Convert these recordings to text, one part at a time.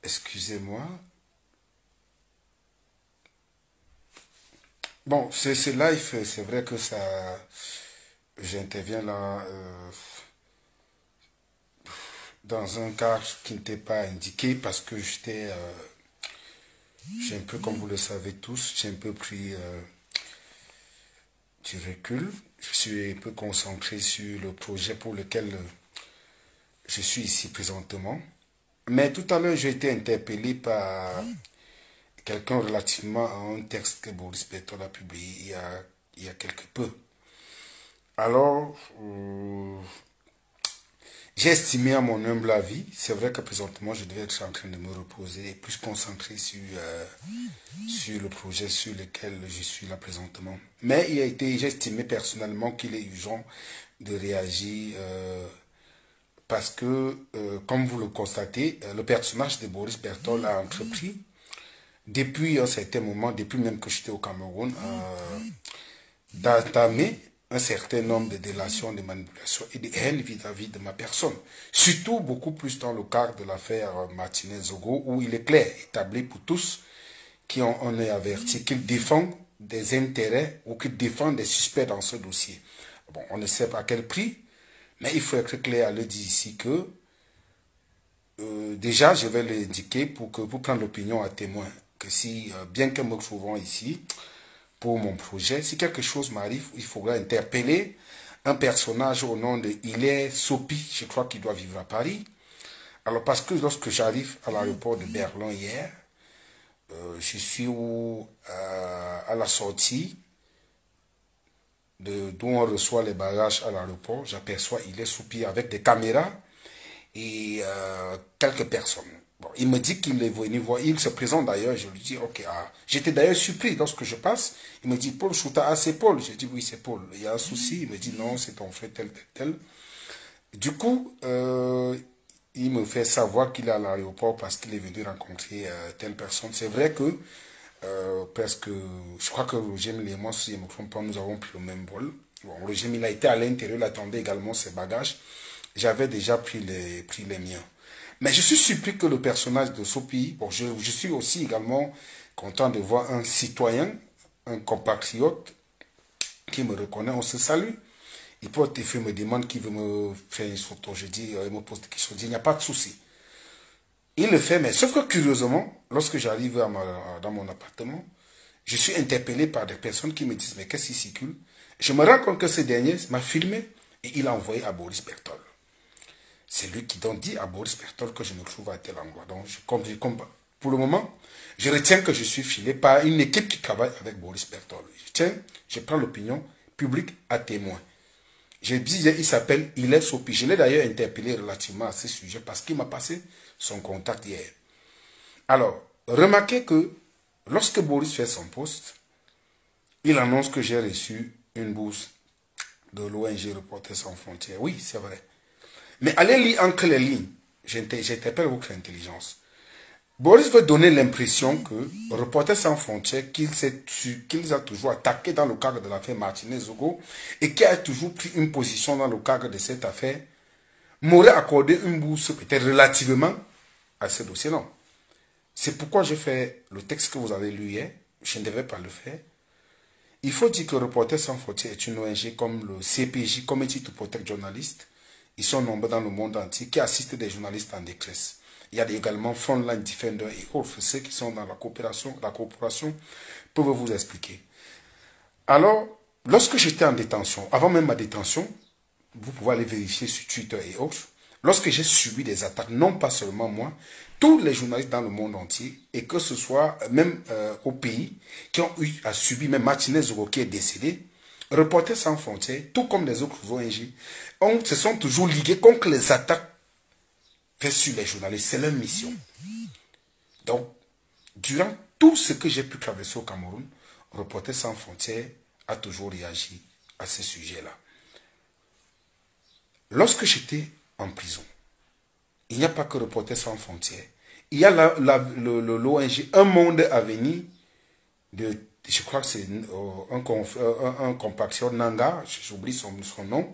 Excusez-moi. Bon, c'est live, c'est vrai que ça... J'interviens là dans un cadre qui n'était pas indiqué parce que j'ai un peu, comme vous le savez tous, j'ai un peu pris du recul. Je suis un peu concentré sur le projet pour lequel je suis ici présentement. Mais tout à l'heure, j'ai été interpellé par quelqu'un relativement à un texte que Boris Bertol a publié il y a quelque peu. Alors, j'ai estimé à mon humble avis, c'est vrai que présentement je devais être en train de me reposer et plus concentré sur le projet sur lequel je suis là présentement. Mais j'ai estimé personnellement qu'il est urgent de réagir parce que, comme vous le constatez, le personnage de Boris Bertol a entrepris depuis un certain moment, depuis même que j'étais au Cameroun, d'entamer un certain nombre de délations, de manipulations et de haine vis-à-vis de ma personne. Surtout beaucoup plus dans le cadre de l'affaire Martinez-Zogo, où il est clair, établi pour tous, qui on est averti, qu'il défend des intérêts ou qu'il défend des suspects dans ce dossier. Bon, on ne sait pas à quel prix, mais il faut être clair à le dire ici que déjà, je vais l'indiquer pour prendre l'opinion à témoin, que si, bien que me trouvons ici, pour mon projet, si quelque chose m'arrive, il faudra interpeller un personnage au nom de Hilaire Sopi, je crois qu'il doit vivre à Paris. Alors parce que lorsque j'arrive à l'aéroport de Berlin hier, je suis à la sortie d'où on reçoit les bagages à l'aéroport, j'aperçois Hilaire Sopi avec des caméras et quelques personnes. Bon, il me dit qu'il est venu voir, il se présente d'ailleurs, je lui dis, ok, j'étais d'ailleurs surpris lorsque je passe, il me dit, Paul Chouta, c'est Paul, je dis, oui, c'est Paul, il y a un souci, il me dit, non, c'est ton frère tel, tel, tel. Du coup, il me fait savoir qu'il est à l'aéroport parce qu'il est venu rencontrer telle personne. C'est vrai que, presque, je crois que Roger Mille et moi, si je ne me trompe pas, nous avons pris le même vol. Bon, Roger Mille a été à l'intérieur, il attendait également ses bagages. J'avais déjà pris les miens. Mais je suis surpris que le personnage de Sopi, bon, je suis aussi également content de voir un citoyen, un compatriote qui me reconnaît, on se salue. Il peut être me demande qui veut me faire une photo. Je dis, il me pose des questions, je dis, il n'y a pas de souci. Il le fait, mais sauf que curieusement, lorsque j'arrive dans mon appartement, je suis interpellé par des personnes qui me disent, mais qu'est-ce qui circule? Je me rends compte que ce dernier m'a filmé et il a envoyé à Boris Bertol. C'est lui qui donc dit à Boris Bertol que je me trouve à tel endroit. Donc, pour le moment, je retiens que je suis filé par une équipe qui travaille avec Boris Bertol. Je prends l'opinion publique à témoin. J'ai dit, il s'appelle Hilaire Sopi. Je l'ai d'ailleurs interpellé relativement à ce sujet parce qu'il m'a passé son contact hier. Alors, remarquez que lorsque Boris fait son poste, il annonce que j'ai reçu une bourse de l'ONG Reporters sans frontières. Oui, c'est vrai. Mais allez lire entre les lignes. J'interpelle votre intelligence. Boris veut donner l'impression que Reporters sans frontières, qu'ils a toujours attaqué dans le cadre de l'affaire Martinez-Zogo et qui a toujours pris une position dans le cadre de cette affaire, m'aurait accordé une bourse peut-être relativement à ce dossier. Non. C'est pourquoi j'ai fait le texte que vous avez lu hier. Je ne devais pas le faire. Il faut dire que Reporters sans frontières est une ONG comme le CPJ, Committee to Protect Journalists. Ils sont nombreux dans le monde entier qui assistent des journalistes en détresse. Il y a également Frontline Defender et autres. Ceux qui sont dans la coopération peuvent vous expliquer. Alors, lorsque j'étais en détention, avant même ma détention, vous pouvez aller vérifier sur Twitter et autres, lorsque j'ai subi des attaques, non pas seulement moi, tous les journalistes dans le monde entier, et que ce soit même au pays, qui ont eu à subir, même Martinez-Zogo qui est décédé, Reporters sans frontières, tout comme les autres ONG, se sont toujours ligués contre les attaques faites sur les journalistes. C'est leur mission. Donc, durant tout ce que j'ai pu traverser au Cameroun, Reporters sans frontières a toujours réagi à ce sujet-là. Lorsque j'étais en prison, il n'y a pas que Reporters sans frontières. Il y a l'ONG Un Monde à venir de... Je crois que c'est un compatriote Nanga, j'oublie son nom,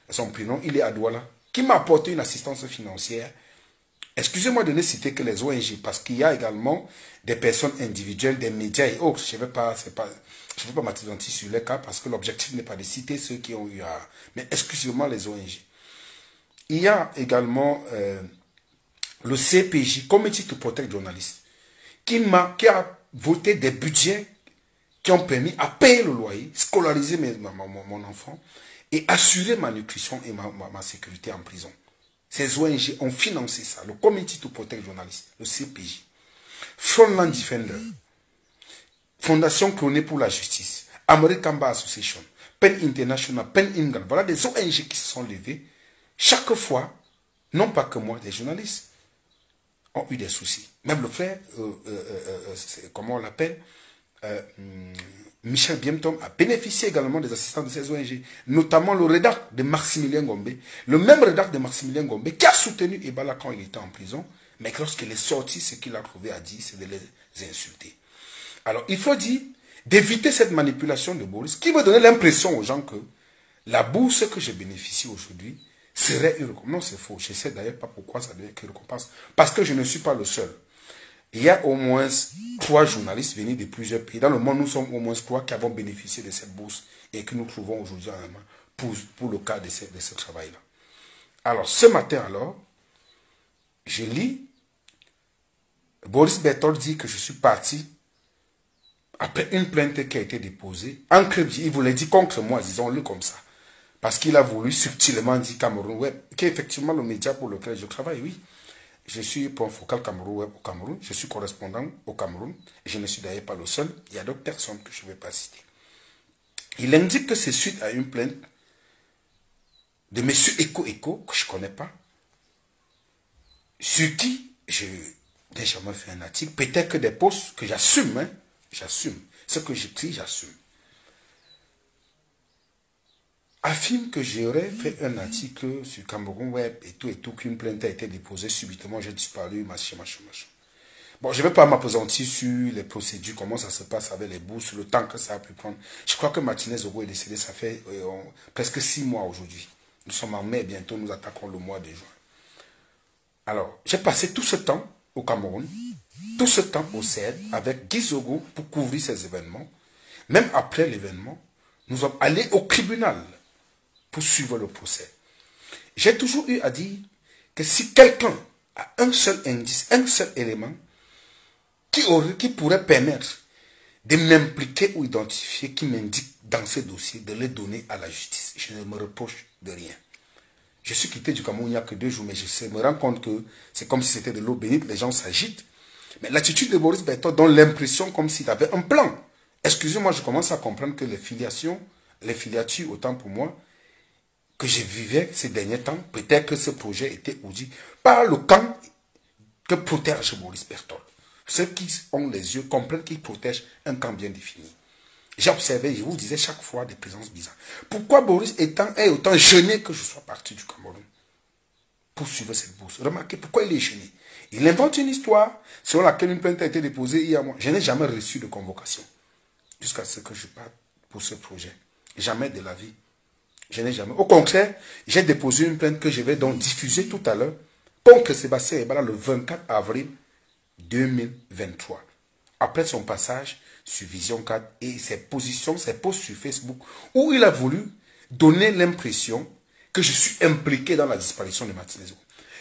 son prénom, il est à Douala, qui m'a apporté une assistance financière Excusez-moi de ne citer que les ONG, parce qu'il y a également des personnes individuelles, des médias et autres. Je ne vais pas m'attarder sur les cas, parce que l'objectif n'est pas de citer ceux qui ont eu à... Mais exclusivement les ONG. Il y a également le CPJ, Committee to Protect Journalists, qui a voté des budgets qui ont permis à payer le loyer, scolariser mon enfant et assurer ma nutrition et ma sécurité en prison. Ces ONG ont financé ça. Le Committee to Protect Journalists, le CPJ. Frontline Defender, Fondation Clonée pour la Justice, American Bar Association, PEN International, PEN England. Voilà des ONG qui se sont levées. Chaque fois, non pas que moi, des journalistes ont eu des soucis. Même le frère, comment on l'appelle, Michel Biemtom a bénéficié également des assistants de ces ONG, notamment le rédacteur de Maximilien Gombe, le même rédacteur de Maximilien Gombe qui a soutenu Ebala quand il était en prison, mais lorsqu'il est sorti, ce qu'il a trouvé à dire, c'est de les insulter. Alors, il faut dire d'éviter cette manipulation de Boris qui veut donner l'impression aux gens que la bourse que je bénéficie aujourd'hui serait une récompense. Non, c'est faux. Je ne sais d'ailleurs pas pourquoi ça devient une récompense. Parce que je ne suis pas le seul. Il y a au moins 3 journalistes venus de plusieurs pays. Dans le monde, nous sommes au moins 3 qui avons bénéficié de cette bourse et que nous trouvons aujourd'hui en main pour le cas de ce travail-là. Alors, ce matin, alors, je lis, Boris Berthold dit que je suis parti après une plainte qui a été déposée. Il voulait dire contre moi, disons-le comme ça. Parce qu'il a voulu subtilement dire Cameroun Web, qui est effectivement le média pour lequel je travaille, oui. Je suis point focal Cameroun Web au Cameroun. Je suis correspondant au Cameroun. Et je ne suis d'ailleurs pas le seul. Il y a d'autres personnes que je ne vais pas citer. Il indique que c'est suite à une plainte de M. Eko, que je ne connais pas, sur qui je n'ai jamais fait un article. Peut-être que des posts que j'assume, hein, j'assume. Ce que j'écris, j'assume. Affirme que j'aurais fait un article sur Cameroun Web et tout, qu'une plainte a été déposée subitement, j'ai disparu, machin. Bon, je ne vais pas m'appesantir sur les procédures, comment ça se passe avec les bourses, le temps que ça a pu prendre. Je crois que Martinez Zogo est décédé, ça fait presque 6 mois aujourd'hui. Nous sommes en mai, bientôt nous attaquons le mois de juin. Alors, j'ai passé tout ce temps au Cameroun, tout ce temps au CED, avec Guy Zogo pour couvrir ces événements. Même après l'événement, nous sommes allés au tribunal pour suivre le procès. J'ai toujours eu à dire que si quelqu'un a un seul indice, un seul élément qui pourrait permettre de m'impliquer ou identifier, qui m'indique dans ce dossier, de les donner à la justice, je ne me reproche de rien. Je suis quitté du Cameroun il n'y a que 2 jours, mais je me rends compte que c'est comme si c'était de l'eau bénite, les gens s'agitent. Mais l'attitude de Boris Berthold donne l'impression comme s'il avait un plan. Excusez-moi, je commence à comprendre que les filiatures, autant pour moi, que je vivais ces derniers temps, peut-être que ce projet était ourdi par le camp que protège Boris Berthold. Ceux qui ont les yeux comprennent qu'il protège un camp bien défini. J'ai observé, je vous disais chaque fois des présences bizarres. Pourquoi Boris est autant gêné que je sois parti du Cameroun pour suivre cette bourse? Remarquez pourquoi il est gêné. Il invente une histoire selon laquelle une plainte a été déposée il y a mois. Je n'ai jamais reçu de convocation jusqu'à ce que je parte pour ce projet. Jamais de la vie. Je n'ai jamais. Au contraire, j'ai déposé une plainte que je vais donc diffuser tout à l'heure contre Sébastien Ebala le 24 avril 2023. Après son passage sur Vision 4 et ses positions, ses posts sur Facebook, où il a voulu donner l'impression que je suis impliqué dans la disparition de Martinez.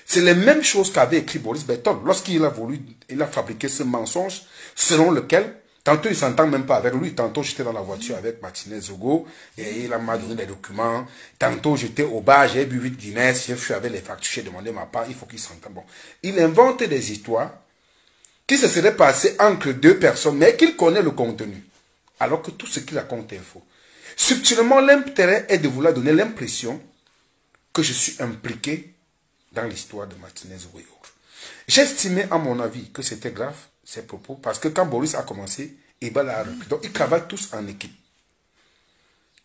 C'est les mêmes choses qu'avait écrit Boris Berthold lorsqu'il a fabriqué ce mensonge selon lequel, tantôt il ne s'entend même pas avec lui, tantôt j'étais dans la voiture avec Martinez Zogo et il m'a donné des documents, tantôt j'étais au bar, j'ai bu 8 Guinness, j'ai fui avec les factures, j'ai demandé ma part, il faut qu'il s'entende. Bon, il invente des histoires qui se seraient passées entre 2 personnes, mais qu'il connaît le contenu, alors que tout ce qu'il raconte est faux. Subtilement, l'intérêt est de vouloir donner l'impression que je suis impliqué dans l'histoire de Martinez ou autres. J'estimais, à mon avis, que c'était grave, ces propos, parce que quand Boris a commencé, Ebala a repris. Donc, ils travaillent tous en équipe.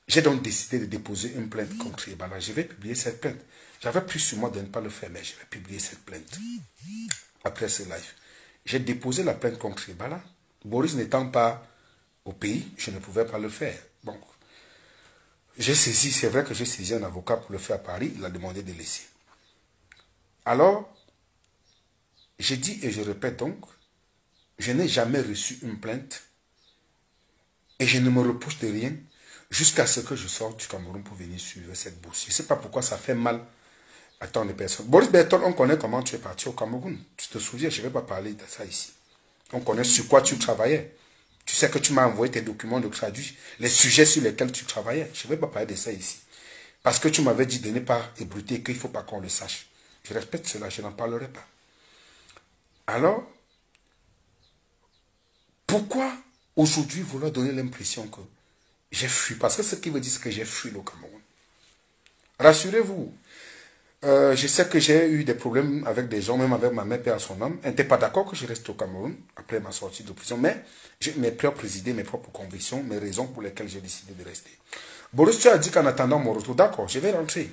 J'ai donc décidé de déposer une plainte contre Ebala. Je vais publier cette plainte. J'avais plus sur moi de ne pas le faire, mais je vais publier cette plainte. Après ce live. J'ai déposé la plainte contre Ebala. Boris n'étant pas au pays, je ne pouvais pas le faire. Bon. J'ai saisi, c'est vrai que j'ai saisi un avocat pour le faire à Paris. Il a demandé de laisser. Alors, J'ai dit et je répète donc, je n'ai jamais reçu une plainte et je ne me reproche de rien jusqu'à ce que je sorte du Cameroun pour venir suivre cette bourse. Je ne sais pas pourquoi ça fait mal à tant de personnes. Boris Bertol, on connaît comment tu es parti au Cameroun. Tu te souviens, je ne vais pas parler de ça ici. On connaît sur quoi tu travaillais. Tu sais que tu m'as envoyé tes documents de traduit, les sujets sur lesquels tu travaillais. Je ne vais pas parler de ça ici. Parce que tu m'avais dit de ne pas ébruiter, qu'il ne faut pas qu'on le sache. Je respecte cela, je n'en parlerai pas. Alors, pourquoi aujourd'hui vouloir donner l'impression que j'ai fui? Parce que ce qui veut dire, c'est que j'ai fui le Cameroun. Rassurez-vous, je sais que j'ai eu des problèmes avec des gens, même avec ma mère, père à son âme. Elle n'était pas d'accord que je reste au Cameroun après ma sortie de prison, mais j'ai mes propres idées, mes propres convictions, mes raisons pour lesquelles j'ai décidé de rester. Boris, tu as dit qu'en attendant mon retour, d'accord, je vais rentrer.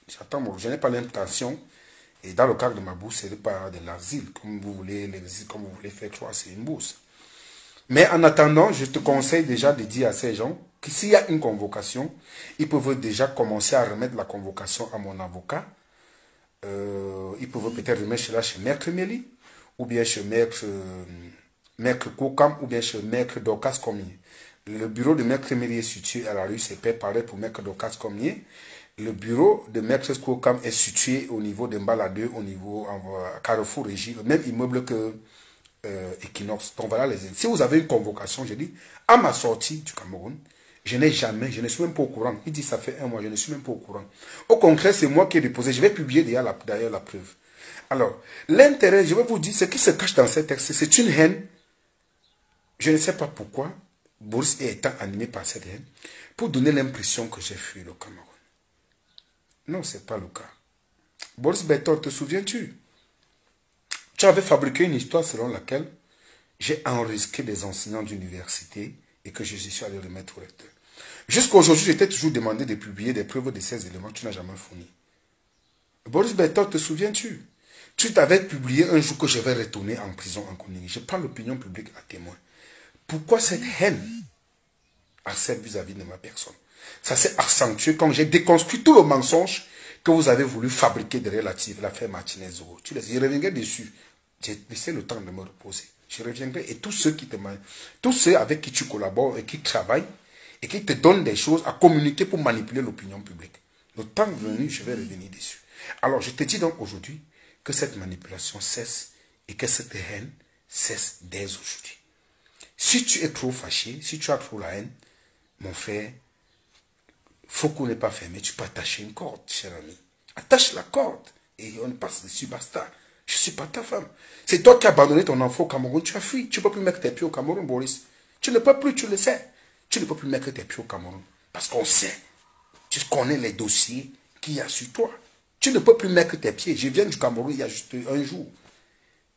J'attends mon retour. Je n'ai pas l'intention, et dans le cadre de ma bourse, ce n'est pas de l'asile, comme vous voulez, l'exil, comme vous voulez faire croire, c'est une bourse. Mais en attendant, je te conseille déjà de dire à ces gens que s'il y a une convocation, ils peuvent déjà commencer à remettre la convocation à mon avocat. Ils peuvent peut-être remettre cela chez Maître Méli, ou bien chez Maître Kokam, ou bien chez Maître Dorcas Comier. Le bureau de Maître Méli est situé à la rue CP, pareil pour Maître Dorcas Comier. Le bureau de Maître Kokam est situé au niveau de Mbala 2, au niveau Carrefour Régie, le même immeuble que Equinox. Donc voilà si vous avez une convocation, je dis, à ma sortie du Cameroun, je n'ai jamais, je ne suis même pas au courant. Il dit ça fait un mois, je ne suis même pas au courant. Au contraire, c'est moi qui ai déposé. Je vais publier d'ailleurs la preuve. Alors, l'intérêt, je vais vous dire, ce qui se cache dans ces textes, c'est une haine. Je ne sais pas pourquoi, Boris est étant animé par cette haine, pour donner l'impression que j'ai fui le Cameroun. Non, ce n'est pas le cas. Boris Bertol, te souviens-tu? Tu avais fabriqué une histoire selon laquelle j'ai enregistré des enseignants d'université et que je suis allé remettre au recteur. Jusqu'à aujourd'hui, je t'ai toujours demandé de publier des preuves de ces éléments. Tu n'as jamais fourni. Boris Bertol, te souviens-tu? Tu t'avais publié un jour que je vais retourner en prison en Conigny. Je prends l'opinion publique à témoin. Pourquoi cette haine vis-à-vis de ma personne? Ça s'est accentué quand j'ai déconstruit tout le mensonge que vous avez voulu fabriquer de relative l'affaire Martinez-Zoro. Je reviendrai dessus. J'ai laissé le temps de me reposer. Je reviendrai et tous ceux tous ceux avec qui tu collabores et qui travaillent et qui te donnent des choses à communiquer pour manipuler l'opinion publique. Le temps venu, je vais revenir dessus. Alors, je te dis donc aujourd'hui que cette manipulation cesse et que cette haine cesse dès aujourd'hui. Si tu es trop fâché, si tu as trop la haine, mon frère, faut qu'on n'est pas fermé. Tu peux attacher une corde, cher ami. Attache la corde et on passe dessus, basta. Je ne suis pas ta femme. C'est toi qui as abandonné ton enfant au Cameroun. Tu as fui. Tu ne peux plus mettre tes pieds au Cameroun, Boris. Tu ne peux plus, tu le sais. Tu ne peux plus mettre tes pieds au Cameroun. Parce qu'on sait. Tu connais les dossiers qu'il y a sur toi. Tu ne peux plus mettre tes pieds. Je viens du Cameroun il y a juste un jour.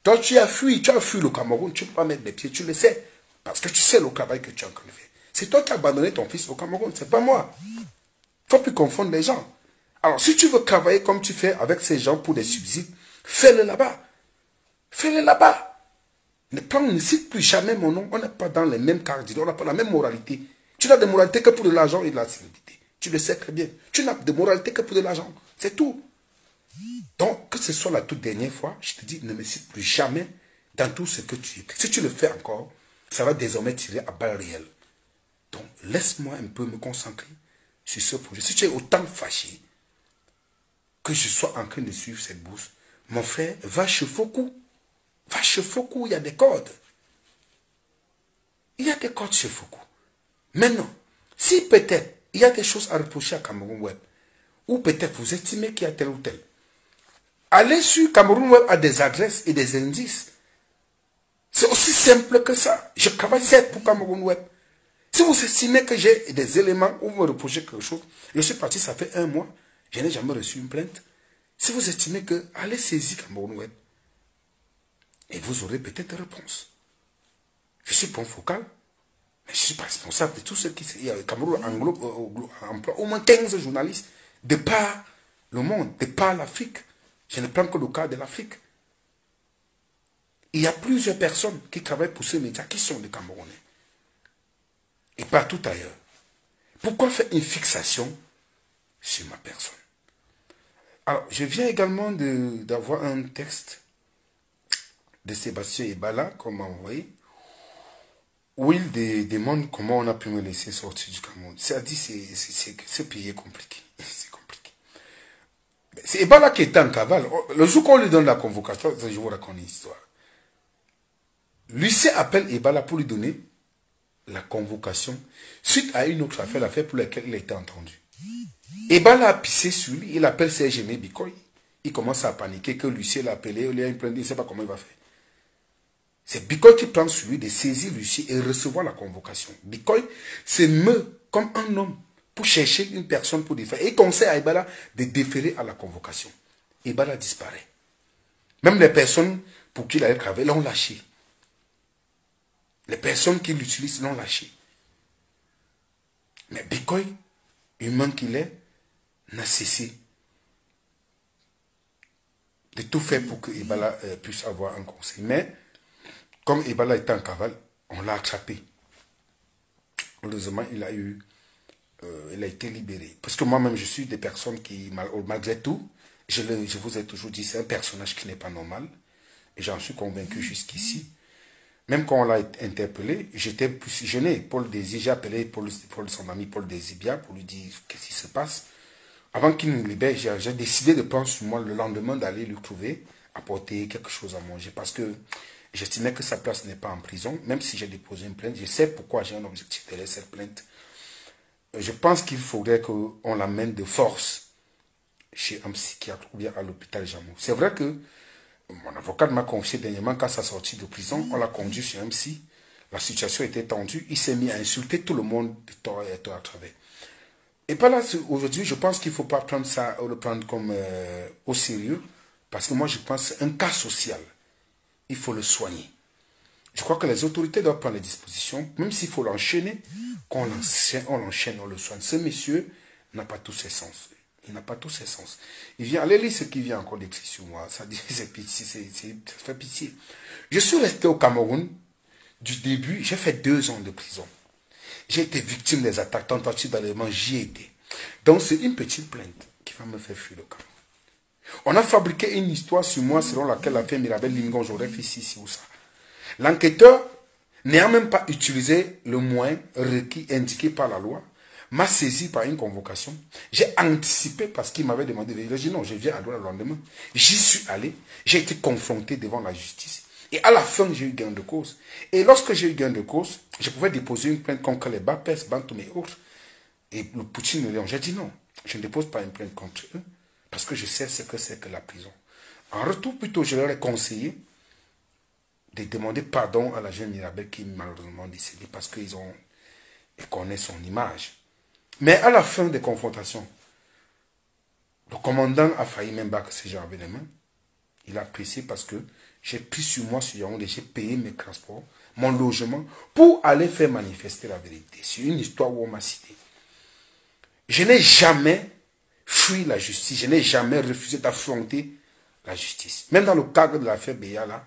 Toi, tu as fui le Cameroun. Tu ne peux pas mettre les pieds. Tu le sais. Parce que tu sais le travail que tu as en train de faire. C'est toi qui as abandonné ton fils au Cameroun. Ce n'est pas moi. Il ne faut plus confondre les gens. Alors, si tu veux travailler comme tu fais avec ces gens pour des subsides, fais-le là-bas. Fais-le là-bas. Ne cite plus jamais mon nom. On n'est pas dans les mêmes cartes. On n'a pas la même moralité. Tu n'as de moralité que pour de l'argent et de la célébrité. Tu le sais très bien. Tu n'as de moralité que pour de l'argent. C'est tout. Donc, que ce soit la toute dernière fois, je te dis, ne me cite plus jamais dans tout ce que tu écris. Si tu le fais encore, ça va désormais tirer à balles réelles. Donc, laisse-moi un peu me concentrer sur ce projet. Si tu es autant fâché que je sois en train de suivre cette bourse, mon frère, va chez Foucault. Va chez Foucault, il y a des codes. Il y a des codes chez Foucault. Maintenant, si peut-être il y a des choses à reprocher à Cameroun Web, ou peut-être vous estimez qu'il y a tel ou tel, allez sur Cameroun Web à des adresses et des indices. C'est aussi simple que ça. Je travaille certes pour Cameroun Web. Si vous estimez que j'ai des éléments où vous me reprochez quelque chose, je suis parti, ça fait un mois, je n'ai jamais reçu une plainte. Si vous estimez que, allez saisir Cameroun Web. Et vous aurez peut-être des réponses. Je suis point focal, mais je ne suis pas responsable de tout ce qui... Cameroun emploie au moins 15 journalistes de par le monde, de par l'Afrique. Je ne prends que le cas de l'Afrique. Il y a plusieurs personnes qui travaillent pour ces médias qui sont des Camerounais. Et partout ailleurs. Pourquoi faire une fixation sur ma personne? Alors, je viens également d'avoir un texte de Sébastien Ebala qu'on m'a envoyé, où il demande comment on a pu me laisser sortir du Cameroun. C'est-à-dire, ce pays est compliqué. C'est compliqué. C'est Ebala qui était en cavale. Le jour qu'on lui donne la convocation, je vous raconte une histoire. L'UC appelle Ebala pour lui donner la convocation suite à une autre affaire, l'affaire pour laquelle il a été entendu. Ebala a pissé sur lui, il appelle Serge Aimé Bikoy. Il commence à paniquer que Lucien l'a appelé, il a une plainte, il ne sait pas comment il va faire. C'est Bikoy qui prend sur lui de saisir Lucien et recevoir la convocation. Bikoy se meut comme un homme pour chercher une personne pour déférer. Et il conseille à Ebala de déférer à la convocation. Ebala disparaît. Même les personnes pour qui il a travaillé l'ont lâché. Les personnes qui l'utilisent l'ont lâché. Mais Bikoy, humain qu'il est, n'a cessé de tout faire pour que Ebala puisse avoir un conseil. Mais, comme Ebala était en cavale, on l'a attrapé. Heureusement, il a été libéré. Parce que moi-même, je suis des personnes qui, malgré tout, je vous ai toujours dit, c'est un personnage qui n'est pas normal. Et j'en suis convaincu jusqu'ici. Même quand on l'a interpellé, j'étais plus gêné. Paul Désir, j'ai appelé son ami Paul Désibia pour lui dire qu'est-ce qui se passe. Avant qu'il nous libère, j'ai décidé de prendre sur moi le lendemain d'aller lui trouver, apporter quelque chose à manger. Parce que j'estimais que sa place n'est pas en prison. Même si j'ai déposé une plainte, je sais pourquoi j'ai un objectif derrière cette plainte. Je pense qu'il faudrait qu'on l'amène de force chez un psychiatre ou bien à l'hôpital Jamou. C'est vrai que mon avocat m'a confié dernièrement qu'à sa sortie de prison, on l'a conduit chez un psy. La situation était tendue. Il s'est mis à insulter tout le monde de tort et à travers. Et par là, aujourd'hui, je pense qu'il ne faut pas prendre ça, le prendre comme au sérieux. Parce que moi, je pense que c'est un cas social. Il faut le soigner. Je crois que les autorités doivent prendre les dispositions. Même s'il faut l'enchaîner, qu'on l'enchaîne, on le soigne. Ce monsieur n'a pas tous ses sens. Il n'a pas tous ses sens. Il vient, allez lire ce qui vient encore d'écrire sur moi. Ça dit, c'est pitié, ça fait pitié. Je suis resté au Cameroun du début. J'ai fait 2 ans de prison. J'ai été victime des attaques, tentatives d'enlèvement, j'y ai été. Donc c'est une petite plainte qui va me faire fuir le Cameroun. On a fabriqué une histoire sur moi selon laquelle l'affaire Mirabel Lingon, j'aurais fait ci ou ça. L'enquêteur, n'ayant même pas utilisé le moyen requis, indiqué par la loi, m'a saisi par une convocation. J'ai anticipé parce qu'il m'avait demandé. Il a dit non, je viens à Douala le lendemain. J'y suis allé. J'ai été confronté devant la justice. Et à la fin, j'ai eu gain de cause. Et lorsque j'ai eu gain de cause, je pouvais déposer une plainte contre les Bapes, Bantoum et autres. Et le Poutine et Léon, j'ai dit non, je ne dépose pas une plainte contre eux parce que je sais ce que c'est que la prison. En retour, plutôt, je leur ai conseillé de demander pardon à la jeune Mirabel qui est malheureusement décédée parce qu'ils connaissent son image. Mais à la fin des confrontations, le commandant a failli même battre ces gens avec les mains. Il a apprécié parce que j'ai pris sur moi sur Yaoundé, j'ai payé mes transports, mon logement, pour aller faire manifester la vérité. C'est une histoire où on m'a cité. Je n'ai jamais fui la justice, je n'ai jamais refusé d'affronter la justice. Même dans le cadre de l'affaire Béa, là,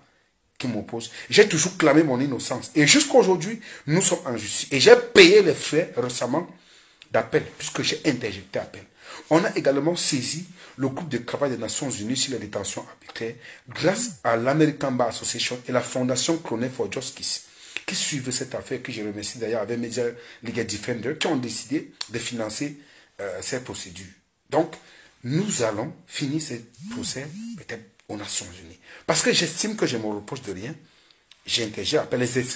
qui m'oppose, j'ai toujours clamé mon innocence. Et jusqu'à aujourd'hui, nous sommes en justice. Et j'ai payé les frais récemment d'appel, puisque j'ai interjecté appel. On a également saisi le groupe de travail des Nations Unies sur les détentions arbitraires grâce à l'American Bar Association et la Fondation Croney for Justice qui suivent cette affaire, que je remercie d'ailleurs avec Media Legal Defender, qui ont décidé de financer cette procédure. Donc, nous allons finir ce procès peut-être aux Nations Unies. Parce que j'estime que je ne me reproche de rien. J'ai interrogé,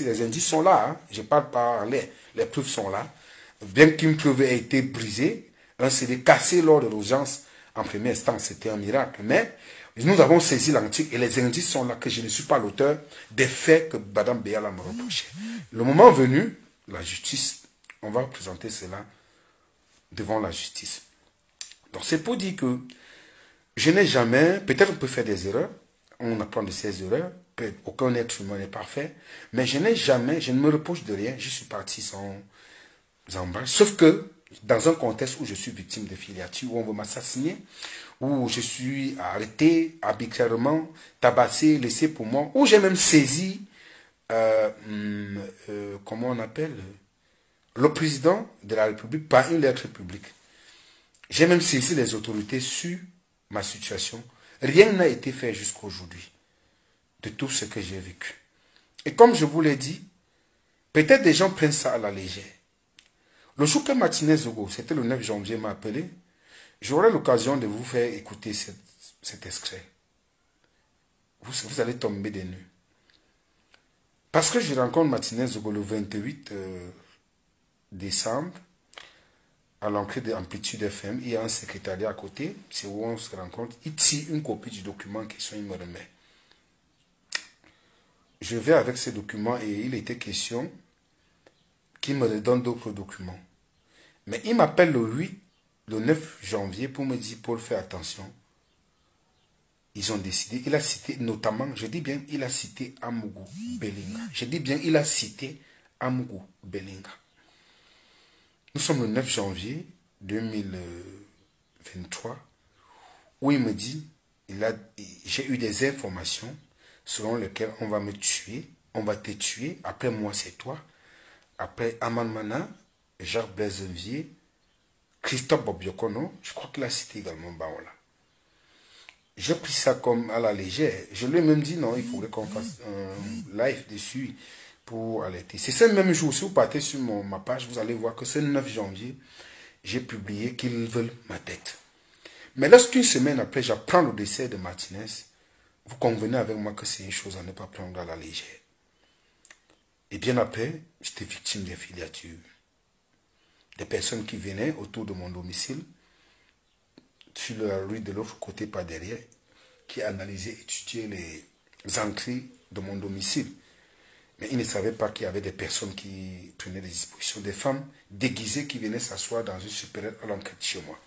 les indices sont là, hein. Je ne parle pas en l'air, les preuves sont là. Bien qu'une preuve ait été brisée, un CD cassé lors de l'audience en première instance, c'était un miracle. Mais nous avons saisi l'antique et les indices sont là que je ne suis pas l'auteur des faits que Madame Béala me reprochait. Le moment venu, la justice, on va présenter cela devant la justice. Donc c'est pour dire que je n'ai jamais, peut-être on peut faire des erreurs, on apprend de ses erreurs, aucun être humain n'est parfait, mais je n'ai jamais, je ne me reproche de rien, je suis parti sans embâche, sauf que dans un contexte où je suis victime de filature, où on veut m'assassiner, où je suis arrêté arbitrairement, tabassé, laissé pour moi, où j'ai même saisi, comment on appelle, le président de la République par une lettre publique. J'ai même saisi les autorités sur ma situation. Rien n'a été fait jusqu'à aujourd'hui. de tout ce que j'ai vécu. Et comme je vous l'ai dit, peut-être des gens prennent ça à la légère. Le jour que Martinez Zogo, c'était le 9 janvier, m'a appelé, j'aurai l'occasion de vous faire écouter cet extrait. Vous allez tomber des nues. Parce que je rencontre Martinez Zogo le 28 décembre, à l'entrée de Amplitude FM, il y a un secrétariat à côté, c'est où on se rencontre, il tire une copie du document en question, il me remet. Je vais avec ces documents et il était question qu'il me donne d'autres documents. Mais il m'appelle le 9 janvier pour me dire, Paul, fais attention. Ils ont décidé, il a cité notamment, je dis bien, il a cité Amougou Belinga. Je dis bien, il a cité Amougou Belinga. Nous sommes le 9 janvier 2023, où il me dit, j'ai eu des informations selon lesquelles on va me tuer, on va te tuer, après moi c'est toi, après Aman Mana, Jacques Blaise-Vier, Christophe Bobiokono, je crois qu'il a cité également Baola. J'ai pris ça comme à la légère. Je lui ai même dit non, il faudrait qu'on fasse un live dessus pour alerter. C'est ce même jour, si vous partez sur ma page, vous allez voir que ce 9 janvier, j'ai publié qu'ils veulent ma tête. Mais lorsqu'une semaine après, j'apprends le décès de Martinez, vous convenez avec moi que c'est une chose à ne pas prendre à la légère. Et bien après, j'étais victime des filatures. Des personnes qui venaient autour de mon domicile, sur la rue de l'autre côté, pas derrière, qui analysaient, étudiaient les entrées de mon domicile. Mais ils ne savaient pas qu'il y avait des personnes qui prenaient des dispositions, des femmes déguisées qui venaient s'asseoir dans une supérieure à l'enquête chez moi.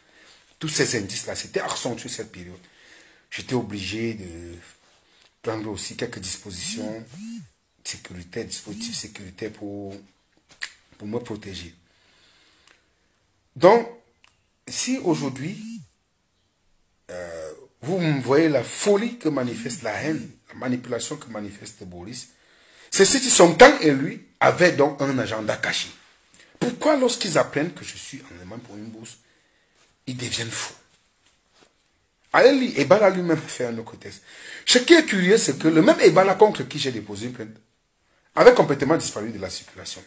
Tous ces indices-là, c'était accentué cette période. J'étais obligé de prendre aussi quelques dispositions sécuritaires, dispositifs sécuritaires pour me protéger. Donc, si aujourd'hui, vous voyez la folie que manifeste la haine, la manipulation que manifeste Boris, c'est ceux qui son camp et lui avaient donc un agenda caché. Pourquoi lorsqu'ils apprennent que je suis en demande pour une bourse, ils deviennent fous? Allez lire, Ebala lui-même fait un autre test. Ce qui est curieux, c'est que le même Ebala contre qui j'ai déposé une plainte avait complètement disparu de la circulation.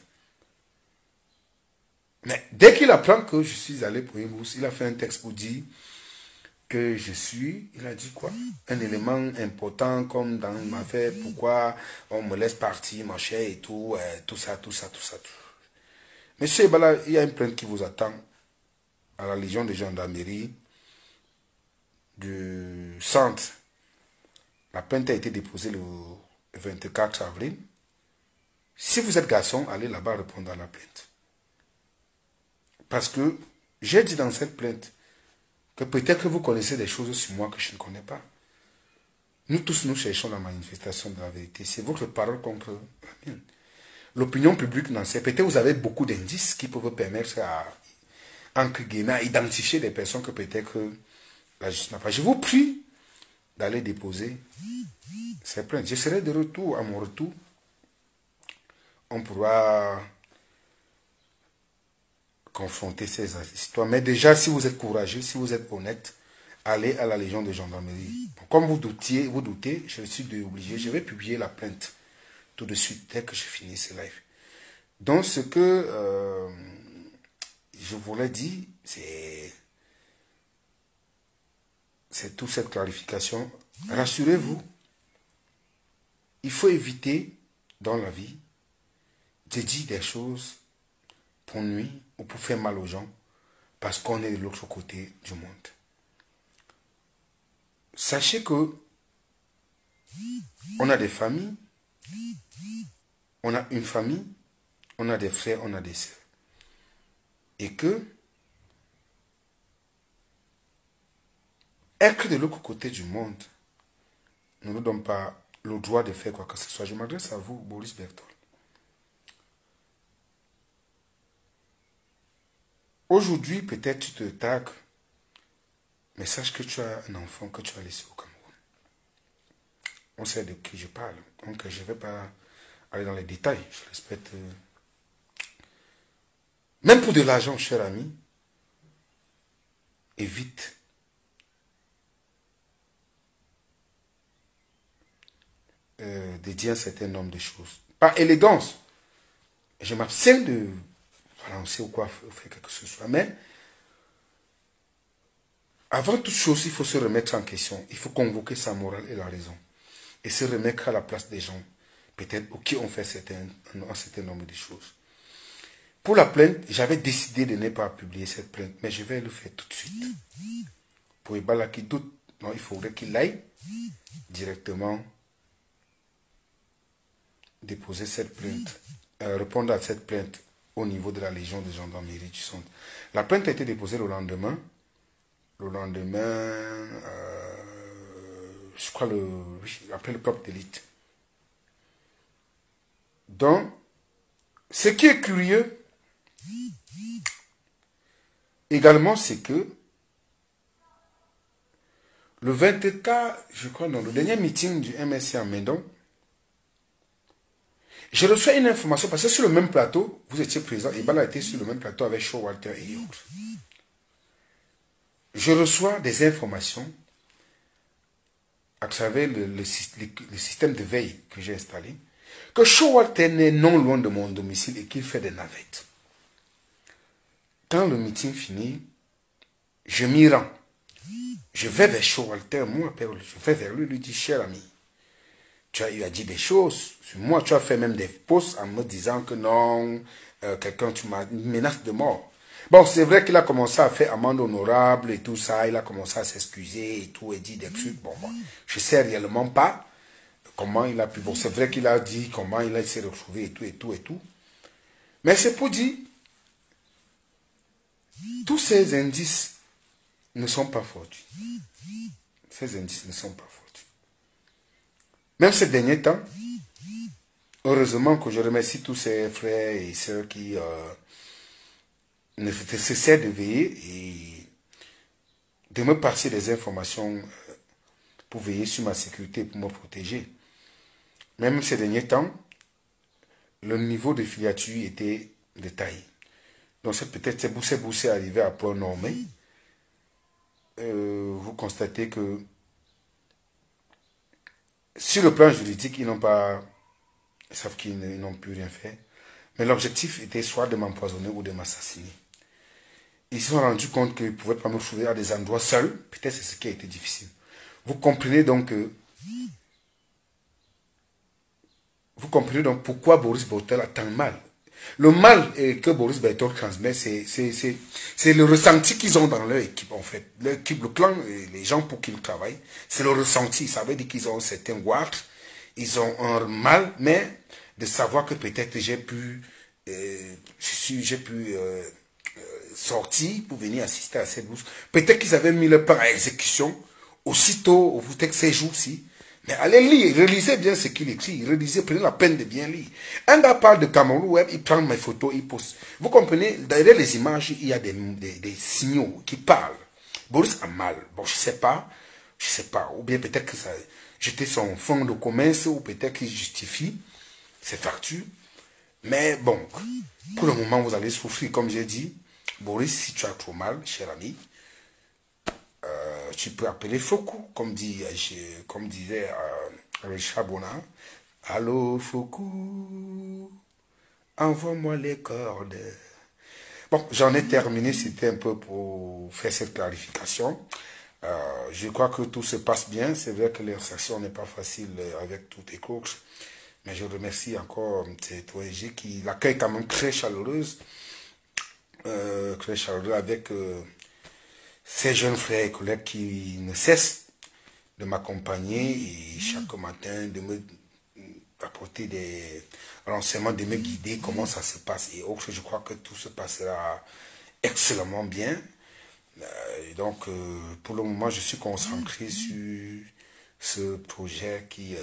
Mais dès qu'il apprend que je suis allé pour une bourse, il a fait un texte pour dire que je suis, il a dit quoi? Un élément important comme dans ma affaire, pourquoi on me laisse partir, mon cher et tout, tout ça. Monsieur Ebala, il y a une plainte qui vous attend à la Légion de gendarmerie du centre. La plainte a été déposée le 24 avril. Si vous êtes garçon, allez là-bas répondre à la plainte. Parce que j'ai dit dans cette plainte que peut-être que vous connaissez des choses sur moi que je ne connais pas. Nous tous, nous cherchons la manifestation de la vérité. C'est votre parole contre la mienne. L'opinion publique n'en sait. Peut-être vous avez beaucoup d'indices qui peuvent permettre entre guillemets, à identifier des personnes que peut-être la justice n'a pas. Je vous prie d'aller déposer ces plaintes. Je serai de retour. À mon retour, on pourra confronter ces histoires. Mais déjà, si vous êtes courageux, si vous êtes honnête, allez à la Légion de gendarmerie. Comme vous doutez, je suis obligé. Je vais publier la plainte tout de suite dès que je finis ce live. Donc, ce que je voulais dire, c'est toute cette clarification. Rassurez-vous, il faut éviter dans la vie de dire des choses pour nuire ou pour faire mal aux gens parce qu'on est de l'autre côté du monde. Sachez que on a des familles, on a une famille, on a des frères, on a des sœurs. Et que être de l'autre côté du monde ne nous donne pas le droit de faire quoi que ce soit. Je m'adresse à vous, Boris Berthold. Aujourd'hui, peut-être tu te tagues, mais sache que tu as un enfant que tu as laissé au Cameroun. On sait de qui je parle, donc je ne vais pas aller dans les détails. Je respecte. Même pour de l'argent, cher ami, évite de dire un certain nombre de choses. Par élégance, je m'abstiens de balancer ou quoi, faire quelque chose. Mais avant toute chose, il faut se remettre en question. Il faut convoquer sa morale et la raison. Et se remettre à la place des gens, peut-être, qui ont fait un certain nombre de choses. Pour la plainte, j'avais décidé de ne pas publier cette plainte, mais je vais le faire tout de suite. Pour Ibala qui doute, non, il faudrait qu'il aille directement déposer cette plainte, répondre à cette plainte au niveau de la Légion de gendarmerie du centre. La plainte a été déposée le lendemain. Le lendemain, je crois, après le club d'élite. Donc, ce qui est curieux, également, c'est que le 24, je crois, dans le dernier meeting du MSC en Médon, je reçois une information, parce que sur le même plateau, vous étiez présent, et Bala était sur le même plateau avec Shaw Walter et autres. Je reçois des informations à travers le système de veille que j'ai installé, que Shaw Walter est non loin de mon domicile et qu'il fait des navettes. Quand le meeting finit, je m'y rends. Je vais vers Shaw Walter, moi, je vais vers lui, lui dis, cher ami, tu as dit des choses sur moi, tu as fait même des posts en me disant que non, quelqu'un, tu m'as menace de mort. Bon, c'est vrai qu'il a commencé à faire amende honorable et tout ça, il a commencé à s'excuser et tout, et dit des trucs. Bon, moi, je sais réellement pas comment il a pu. Bon, c'est vrai qu'il a dit comment il s'est retrouvé et tout, et tout, et tout. Mais c'est pour dire, tous ces indices ne sont pas fortuits. Ces indices ne sont pas fortuits. Même ces derniers temps, heureusement que je remercie tous ces frères et sœurs qui ne cessaient de veiller et de me passer des informations pour veiller sur ma sécurité, pour me protéger. Même ces derniers temps, le niveau de filature était de taille. Donc peut-être ces boussées arrivées à point normé. Vous constatez que sur le plan juridique, ils savent qu'ils n'ont plus rien fait. Mais l'objectif était soit de m'empoisonner ou de m'assassiner. Ils se sont rendus compte qu'ils ne pouvaient pas me trouver à des endroits seuls. Peut-être c'est ce qui a été difficile. Vous comprenez donc pourquoi Boris Berthold a tant mal. Le mal que Boris Berthold transmet, c'est le ressenti qu'ils ont dans leur équipe, en fait. Leur équipe, le clan, les gens pour qui ils travaillent, c'est le ressenti. Ça veut dire qu'ils ont un certain watch, ils ont un mal, mais de savoir que peut-être j'ai pu sortir pour venir assister à cette bourse. Peut-être qu'ils avaient mis le plan à exécution aussitôt, peut-être ces jours-ci. Mais allez lire, relisez bien ce qu'il écrit, relisez, prenez la peine de bien lire. Un gars parle de Cameroun Web, il prend mes photos, il poste. Vous comprenez, derrière les images, il y a des signaux qui parlent. Boris a mal. Bon, je sais pas. Ou bien peut-être que ça, j'étais son fonds de commerce, ou peut-être qu'il justifie ses factures. Mais bon, pour le moment, vous allez souffrir, comme j'ai dit. Boris, si tu as trop mal, cher ami, tu peux appeler Foucault, comme disait Richard Bonin. Allô Foucault, envoie-moi les cordes. Bon, j'en ai terminé, c'était un peu pour faire cette clarification. Je crois que tout se passe bien. C'est vrai que l'insertion n'est pas facile avec tous les coachs, mais je remercie encore cette ONG qui l'accueille quand même très chaleureuse, avec ces jeunes frères et collègues qui ne cessent de m'accompagner et chaque matin de me apporter des renseignements, de me guider comment ça se passe et autres. Je crois que tout se passera excellemment bien. Donc, pour le moment, je suis concentré sur ce projet qui,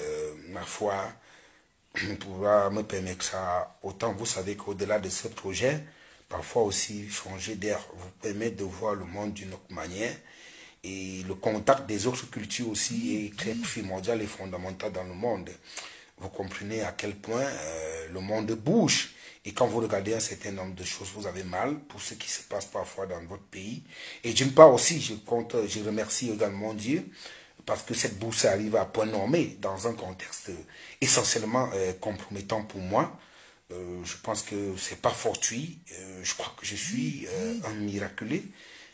ma foi, pourra me permettre, autant vous savez qu'au-delà de ce projet, parfois aussi changer d'air vous permet de voir le monde d'une autre manière. Et le contact des autres cultures aussi est très primordial et fondamental dans le monde. Vous comprenez à quel point le monde bouge. Et quand vous regardez un certain nombre de choses, vous avez mal pour ce qui se passe parfois dans votre pays. Et d'une part aussi, je remercie également Dieu parce que cette bourse arrive à point nommé dans un contexte essentiellement compromettant pour moi. Je pense que c'est pas fortuit. Je crois que je suis un miraculé.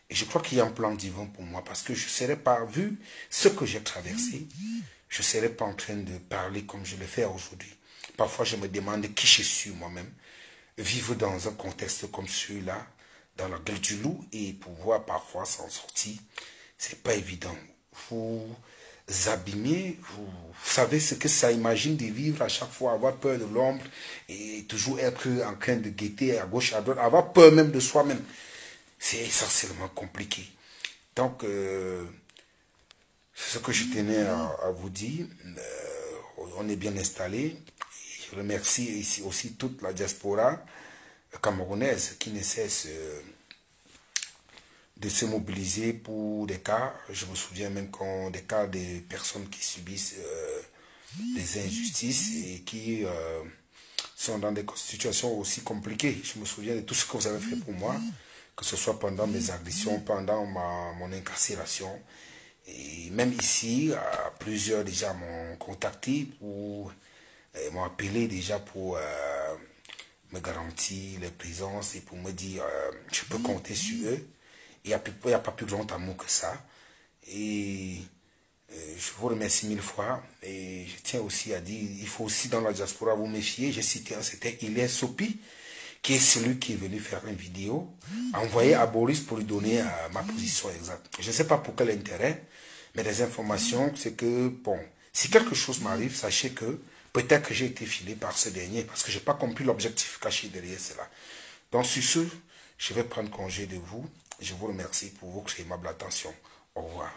Et je crois qu'il y a un plan divin pour moi parce que je ne serais pas, vu ce que j'ai traversé, je ne serais pas en train de parler comme je le fais aujourd'hui. Parfois, je me demande qui je suis moi-même. Vivre dans un contexte comme celui-là, dans la gueule du loup, et pouvoir parfois s'en sortir, c'est pas évident. Vous abîmez, vous savez ce que ça imagine de vivre à chaque fois, avoir peur de l'ombre et toujours être en train de guetter à gauche, à droite, avoir peur même de soi-même. C'est essentiellement compliqué. Donc, c'est ce que je tenais à vous dire. On est bien installé. Je remercie ici aussi toute la diaspora camerounaise qui ne cesse de se mobiliser pour des cas. Je me souviens même qu'on des cas de personnes qui subissent des injustices et qui sont dans des situations aussi compliquées. Je me souviens de tout ce que vous avez fait pour moi, que ce soit pendant mes agressions, pendant mon incarcération. Et même ici, plusieurs déjà m'ont contacté pour m'ont appelé déjà pour me garantir les présences et pour me dire je peux compter sur eux. Il n'y a pas plus grand amour que ça. Et je vous remercie mille fois. Et je tiens aussi à dire, il faut aussi dans la diaspora vous méfier. J'ai cité un certain Hilaire Sopi, qui est celui qui est venu faire une vidéo, envoyé à Boris pour lui donner ma position exacte. Je ne sais pas pour quel intérêt, mais les informations, c'est que, bon, si quelque chose m'arrive, sachez que peut-être que j'ai été filé par ce dernier, parce que je n'ai pas compris l'objectif caché derrière cela. Donc, sur ce, je vais prendre congé de vous. Je vous remercie pour votre aimable attention. Au revoir.